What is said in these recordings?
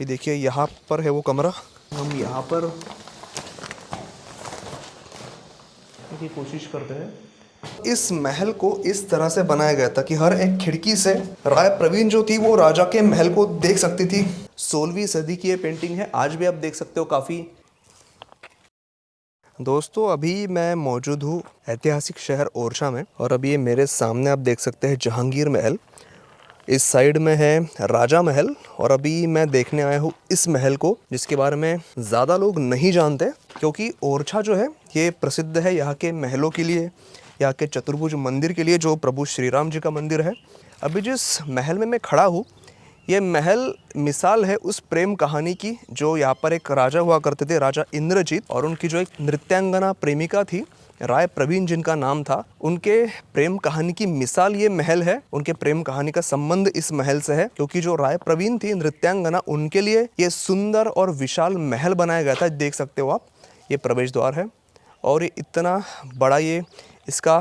ये देखिए यहाँ पर है वो कमरा। हम यहाँ पर की कोशिश करते हैं। इस महल को इस तरह से बनाया गया था कि हर एक खिड़की से राय प्रवीण जो थी वो राजा के महल को देख सकती थी। 16वीं सदी की ये पेंटिंग है, आज भी आप देख सकते हो काफ़ी। दोस्तों अभी मैं मौजूद हूँ ऐतिहासिक शहर ओरछा में, और अभी ये मेरे सामने आप देख सकते हैं जहांगीर महल। इस साइड में है राजा महल, और अभी मैं देखने आया हूँ इस महल को, जिसके बारे में ज़्यादा लोग नहीं जानते, क्योंकि ओरछा जो है ये प्रसिद्ध है यहाँ के महलों के लिए, यहाँ के चतुर्भुज मंदिर के लिए, जो प्रभु श्री राम जी का मंदिर है। अभी जिस महल में मैं खड़ा हूँ, ये महल मिसाल है उस प्रेम कहानी की जो यहाँ पर एक राजा हुआ करते थे, राजा इंद्रजीत, और उनकी जो एक नृत्यांगना प्रेमिका थी राय प्रवीण जिनका नाम था, उनके प्रेम कहानी की मिसाल ये महल है। उनके प्रेम कहानी का संबंध इस महल से है, क्योंकि जो राय प्रवीण थी नृत्यांगना, उनके लिए ये सुंदर और विशाल महल बनाया गया था। देख सकते हो आप, ये प्रवेश द्वार है और ये इतना बड़ा ये इसका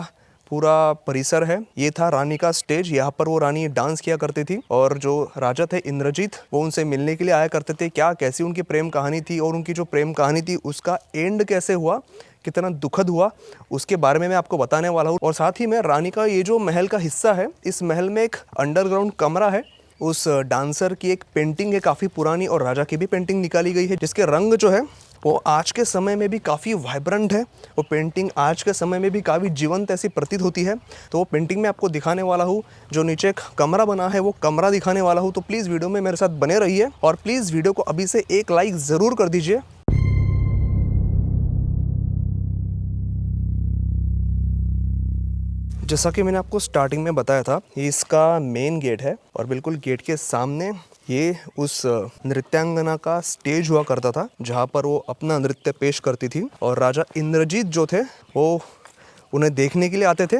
पूरा परिसर है। ये था रानी का स्टेज, यहाँ पर वो रानी डांस किया करती थी, और जो राजा थे इंद्रजीत वो उनसे मिलने के लिए आया करते थे। क्या कैसी उनकी प्रेम कहानी थी, और उनकी जो प्रेम कहानी थी उसका एंड कैसे हुआ, कितना दुखद हुआ, उसके बारे में मैं आपको बताने वाला हूँ। और साथ ही में रानी का ये जो महल का हिस्सा है, इस महल में एक अंडरग्राउंड कमरा है, उस डांसर की एक पेंटिंग है काफ़ी पुरानी, और राजा की भी पेंटिंग निकाली गई है, जिसके रंग जो है वो आज के समय में भी काफ़ी वाइब्रेंट है। वो पेंटिंग आज के समय में भी काफ़ी जीवंत ऐसी प्रतीत होती है। तो वो पेंटिंग मैं आपको दिखाने वाला हूँ। जो नीचे एक कमरा बना है वो कमरा दिखाने वाला हूँ। तो प्लीज़ वीडियो में मेरे साथ बने रहिए, और प्लीज़ वीडियो को अभी से एक लाइक ज़रूर कर दीजिए। जैसा कि मैंने आपको स्टार्टिंग में बताया था, ये इसका मेन गेट है, और बिल्कुल गेट के सामने ये उस नृत्यांगना का स्टेज हुआ करता था, जहाँ पर वो अपना नृत्य पेश करती थी, और राजा इंद्रजीत जो थे वो उन्हें देखने के लिए आते थे।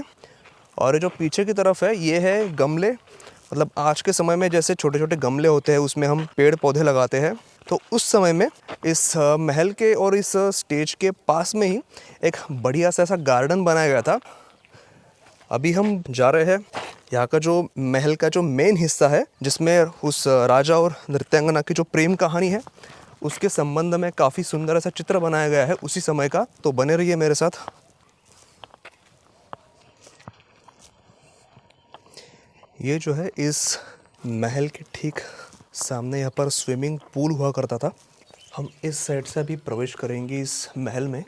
और ये जो पीछे की तरफ है ये है गमले, मतलब आज के समय में जैसे छोटे छोटे गमले होते हैं उसमें हम पेड़ पौधे लगाते हैं, तो उस समय में इस महल के और इस स्टेज के पास में ही एक बढ़िया सा ऐसा गार्डन बनाया गया था। अभी हम जा रहे हैं यहाँ का जो महल का जो मेन हिस्सा है, जिसमें उस राजा और नृत्यांगना की जो प्रेम कहानी है उसके संबंध में काफ़ी सुंदर ऐसा चित्र बनाया गया है उसी समय का। तो बने रहिए मेरे साथ। ये जो है इस महल के ठीक सामने यहाँ पर स्विमिंग पूल हुआ करता था। हम इस साइड से अभी प्रवेश करेंगे इस महल में।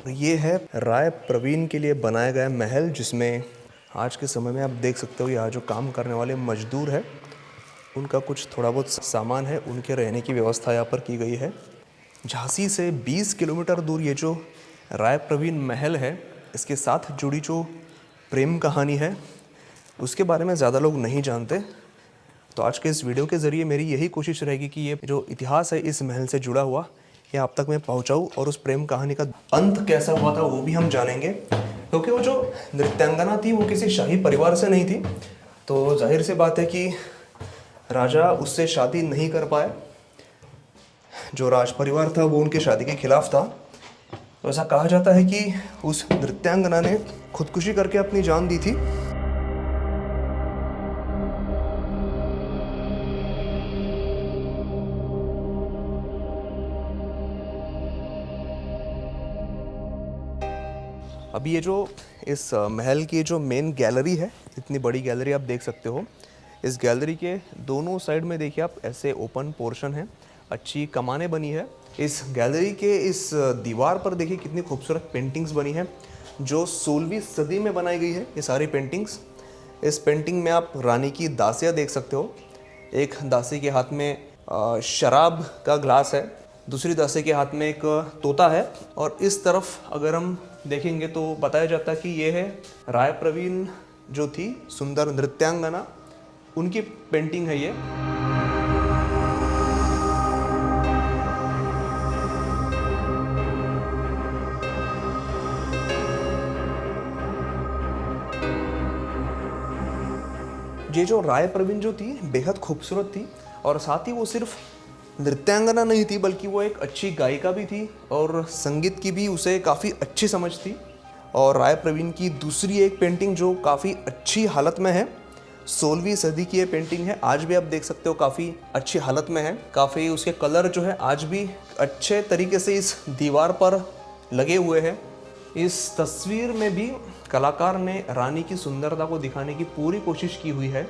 ये है राय प्रवीण के लिए बनाया गया महल, जिसमें आज के समय में आप देख सकते हो यहाँ जो काम करने वाले मजदूर हैं उनका कुछ थोड़ा बहुत सामान है, उनके रहने की व्यवस्था यहाँ पर की गई है। झांसी से 20 किलोमीटर दूर ये जो राय प्रवीण महल है, इसके साथ जुड़ी जो प्रेम कहानी है उसके बारे में ज़्यादा लोग नहीं जानते। तो आज के इस वीडियो के ज़रिए मेरी यही कोशिश रहेगी कि ये जो इतिहास है इस महल से जुड़ा हुआ, ये आप तक मैं पहुँचाऊँ, और उस प्रेम कहानी का अंत कैसा हुआ था वो भी हम जानेंगे। क्योंकि वो जो नृत्यांगना थी वो किसी शाही परिवार से नहीं थी, तो जाहिर सी बात है कि राजा उससे शादी नहीं कर पाए। जो राज परिवार था वो उनकी शादी के खिलाफ था। तो ऐसा कहा जाता है कि उस नृत्यांगना ने खुदकुशी करके अपनी जान दी थी। अभी ये जो इस महल की जो मेन गैलरी है, इतनी बड़ी गैलरी आप देख सकते हो। इस गैलरी के दोनों साइड में देखिए आप, ऐसे ओपन पोर्शन है, अच्छी कमानें बनी है। इस गैलरी के इस दीवार पर देखिए कितनी खूबसूरत पेंटिंग्स बनी है, जो 16वीं सदी में बनाई गई है ये सारी पेंटिंग्स। इस पेंटिंग में आप रानी की दासियाँ देख सकते हो। एक दासी के हाथ में शराब का ग्लास है, दूसरी दासी के हाथ में एक तोता है, और इस तरफ अगर हम देखेंगे तो बताया जाता है कि ये है राय प्रवीण जो थी सुंदर नृत्यांगना, उनकी पेंटिंग है ये। ये जो राय प्रवीण जो थी बेहद खूबसूरत थी, और साथ ही वो सिर्फ नृत्यांगना नहीं थी बल्कि वो एक अच्छी गायिका भी थी, और संगीत की भी उसे काफ़ी अच्छी समझ थी। और राय प्रवीण की दूसरी एक पेंटिंग जो काफ़ी अच्छी हालत में है, 16वीं सदी की ये पेंटिंग है। आज भी आप देख सकते हो काफ़ी अच्छी हालत में है। काफ़ी उसके कलर जो है आज भी अच्छे तरीके से इस दीवार पर लगे हुए हैं। इस तस्वीर में भी कलाकार ने रानी की सुंदरता को दिखाने की पूरी कोशिश की हुई है।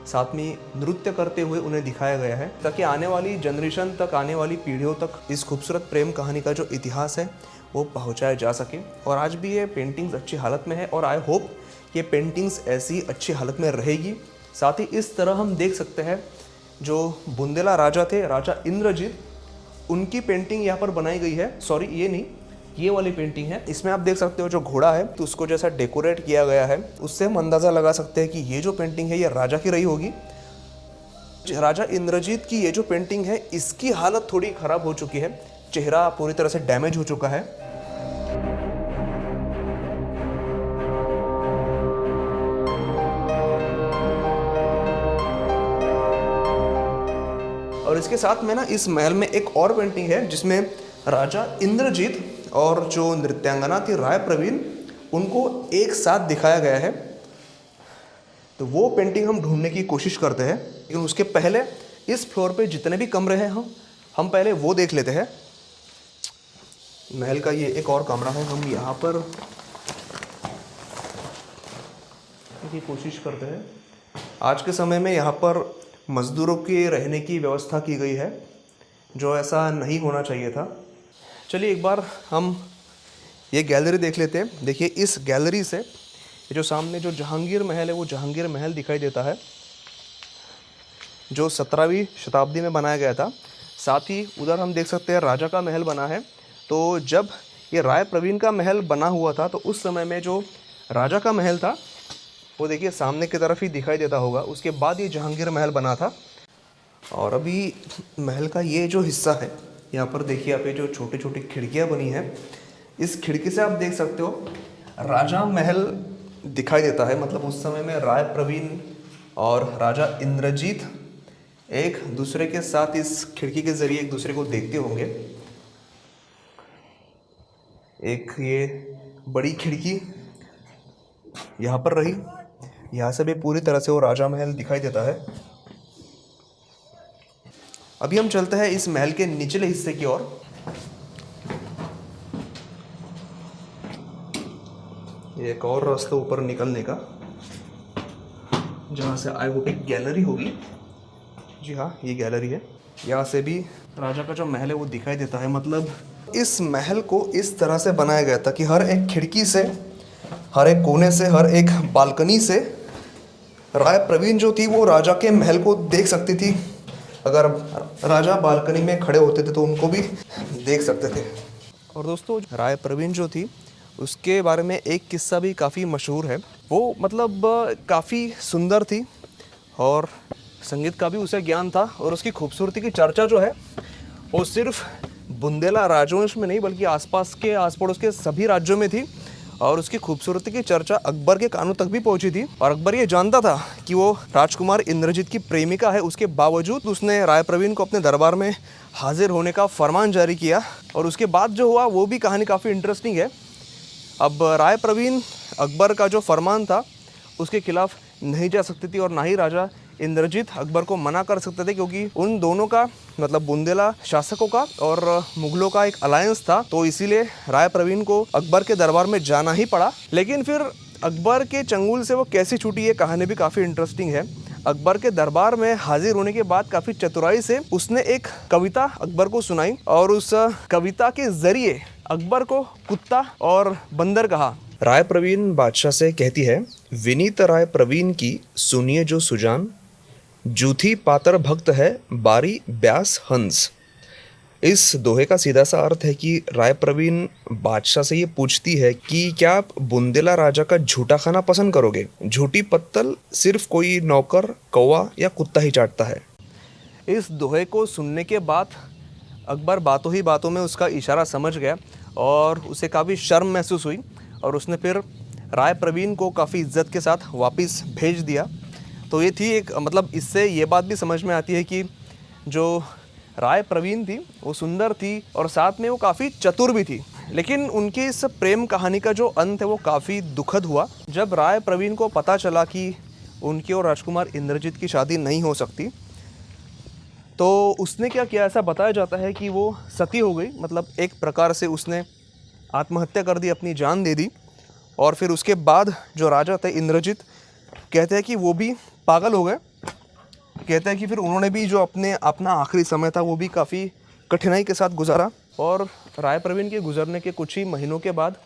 साथ में नृत्य करते हुए उन्हें दिखाया गया है ताकि आने वाली जनरेशन तक, आने वाली पीढ़ियों तक इस खूबसूरत प्रेम कहानी का जो इतिहास है वो पहुंचाया जा सके। और आज भी ये पेंटिंग्स अच्छी हालत में है और आई होप ये पेंटिंग्स ऐसी अच्छी हालत में रहेगी। साथ ही इस तरह हम देख सकते हैं जो बुंदेला राजा थे, राजा इंद्रजीत, उनकी पेंटिंग यहाँ पर बनाई गई है। सॉरी, ये नहीं, ये वाली पेंटिंग है। इसमें आप देख सकते हो जो घोड़ा है तो उसको जैसा डेकोरेट किया गया है, उससे हम अंदाज़ा लगा सकते हैं कि ये जो पेंटिंग है ये राजा की रही होगी। राजा इंद्रजीत की ये जो पेंटिंग है इसकी हालत थोड़ी ख़राब हो चुकी है, चेहरा पूरी तरह से डैमेज हो चुका है। और इसके साथ में ना इस महल में एक और पेंटिंग है जिसमें राजा इंद्रजीत और जो नृत्यांगना थी राय प्रवीण, उनको एक साथ दिखाया गया है। तो वो पेंटिंग हम ढूंढने की कोशिश करते हैं, लेकिन उसके पहले इस फ्लोर पे जितने भी कमरे हैं हम पहले वो देख लेते हैं। महल का ये एक और कमरा है, हम यहाँ पर की कोशिश करते हैं। आज के समय में यहाँ पर मज़दूरों के रहने की व्यवस्था की गई है, जो ऐसा नहीं होना चाहिए था। चलिए एक बार हम ये गैलरी देख लेते हैं। देखिए इस गैलरी से ये जो सामने जो जहांगीर महल है वो जहांगीर महल दिखाई देता है, जो 17वीं शताब्दी में बनाया गया था। साथ ही उधर हम देख सकते हैं राजा का महल बना है। तो जब ये राय प्रवीण का महल बना हुआ था तो उस समय में जो राजा का महल था वो देखिए सामने की तरफ ही दिखाई देता होगा। उसके बाद ये जहांगीर महल बना था। और अभी महल का ये जो हिस्सा है, यहाँ पर देखिए आप ये जो छोटी छोटी खिड़कियाँ बनी हैं, इस खिड़की से आप देख सकते हो राजा महल दिखाई देता है। मतलब उस समय में राय प्रवीण और राजा इंद्रजीत एक दूसरे के साथ इस खिड़की के ज़रिए एक दूसरे को देखते होंगे। एक ये बड़ी खिड़की यहाँ पर रही, यहाँ से भी पूरी तरह से वो राजा महल दिखाई देता है। अभी हम चलते हैं इस महल के निचले हिस्से की ओर। एक और रास्ता ऊपर निकलने का, जहाँ से आई होप एक गैलरी होगी। जी हाँ, ये गैलरी है। यहाँ से भी राजा का जो महल है वो दिखाई देता है। मतलब इस महल को इस तरह से बनाया गया था कि हर एक खिड़की से, हर एक कोने से, हर एक बालकनी से राय प्रवीण जो थी वो राजा के महल को देख सकती थी। अगर राजा बालकनी में खड़े होते थे तो उनको भी देख सकते थे। और दोस्तों राय प्रवीण जो थी उसके बारे में एक किस्सा भी काफ़ी मशहूर है। वो मतलब काफ़ी सुंदर थी और संगीत का भी उसे ज्ञान था। और उसकी खूबसूरती की चर्चा जो है वो सिर्फ बुंदेला राजवंश में नहीं बल्कि आसपास पड़ोस के सभी राज्यों में थी। और उसकी खूबसूरती की चर्चा अकबर के कानों तक भी पहुंची थी। और अकबर ये जानता था कि वो राजकुमार इंद्रजीत की प्रेमिका है। उसके बावजूद उसने राय प्रवीण को अपने दरबार में हाजिर होने का फरमान जारी किया। और उसके बाद जो हुआ वो भी कहानी काफ़ी इंटरेस्टिंग है। अब राय प्रवीण अकबर का जो फरमान था उसके खिलाफ नहीं जा सकती थी और ना ही राजा इंद्रजीत अकबर को मना कर सकते थे, क्योंकि उन दोनों का मतलब बुंदेला शासकों का और मुगलों का एक अलायंस था। तो इसीलिए राय प्रवीण को अकबर के दरबार में जाना ही पड़ा। लेकिन फिर अकबर के चंगुल से वो कैसी छूटी, ये कहानी भी काफ़ी इंटरेस्टिंग है। अकबर के दरबार में हाजिर होने के बाद काफ़ी चतुराई से उसने एक कविता अकबर को सुनाई और उस कविता के जरिए अकबर को कुत्ता और बंदर कहा। राय प्रवीण बादशाह से कहती है, विनीत राय प्रवीण की सुनिए जो सुजान, जूथी पातर भक्त है बारी ब्यास हंस। इस दोहे का सीधा सा अर्थ है कि राय प्रवीण बादशाह से ये पूछती है कि क्या आप बुंदेला राजा का झूठा खाना पसंद करोगे? झूठी पत्तल सिर्फ कोई नौकर, कौवा या कुत्ता ही चाटता है। इस दोहे को सुनने के बाद अकबर बातों ही बातों में उसका इशारा समझ गया और उसे काफ़ी शर्म महसूस हुई और उसने फिर राय प्रवीण को काफ़ी इज्जत के साथ वापस भेज दिया। तो ये थी एक मतलब इससे ये बात भी समझ में आती है कि जो राय प्रवीण थी वो सुंदर थी और साथ में वो काफ़ी चतुर भी थी। लेकिन उनकी इस प्रेम कहानी का जो अंत है वो काफ़ी दुखद हुआ। जब राय प्रवीण को पता चला कि उनकी और राजकुमार इंद्रजीत की शादी नहीं हो सकती। तो उसने क्या किया, ऐसा बताया जाता है कि वो सती हो गई, मतलब एक प्रकार से उसने आत्महत्या कर दी, अपनी जान दे दी। और फिर उसके बाद जो राजा थे इंद्रजीत, कहते हैं कि वो भी पागल हो गए। कहते हैं कि फिर उन्होंने भी जो अपना आखिरी समय था वो भी काफ़ी कठिनाई के साथ गुजारा। और राय प्रवीण के गुजरने के कुछ ही महीनों के बाद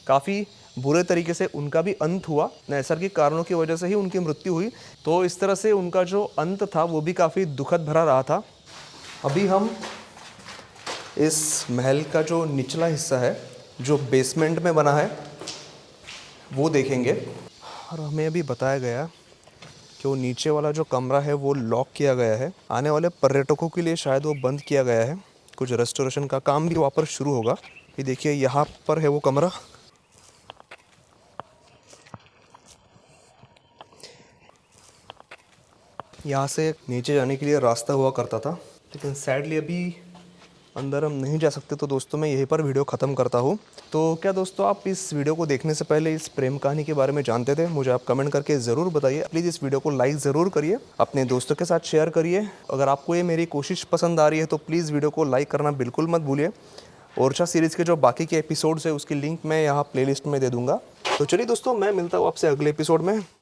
काफ़ी बुरे तरीके से उनका भी अंत हुआ। नैसर्गिक कारणों की वजह से ही उनकी मृत्यु हुई। तो इस तरह से उनका जो अंत था वो भी काफ़ी दुखद भरा रहा था। अभी हम इस महल का जो निचला हिस्सा है, जो बेसमेंट में बना है, वो देखेंगे। और हमें अभी बताया गया कि वो नीचे वाला जो कमरा है वो लॉक किया गया है। आने वाले पर्यटकों के लिए शायद वो बंद किया गया है। कुछ रेस्टोरेशन का काम भी वहाँ पर शुरू होगा। ये देखिए, यहाँ पर है वो कमरा। यहाँ से नीचे जाने के लिए रास्ता हुआ करता था, लेकिन सैडली अभी अंदर हम नहीं जा सकते। तो दोस्तों मैं यहीं पर वीडियो ख़त्म करता हूँ। तो क्या दोस्तों, आप इस वीडियो को देखने से पहले इस प्रेम कहानी के बारे में जानते थे? मुझे आप कमेंट करके ज़रूर बताइए। प्लीज़ इस वीडियो को लाइक ज़रूर करिए, अपने दोस्तों के साथ शेयर करिए। अगर आपको ये मेरी कोशिश पसंद आ रही है तो प्लीज़ वीडियो को लाइक करना बिल्कुल मत भूलिए। ओरछा सीरीज़ के जो बाकी के एपिसोड्स है उसकी लिंक मैं यहाँ प्लेलिस्ट में दे दूँगा। तो चलिए दोस्तों, मैं मिलता हूँ आपसे अगले एपिसोड में।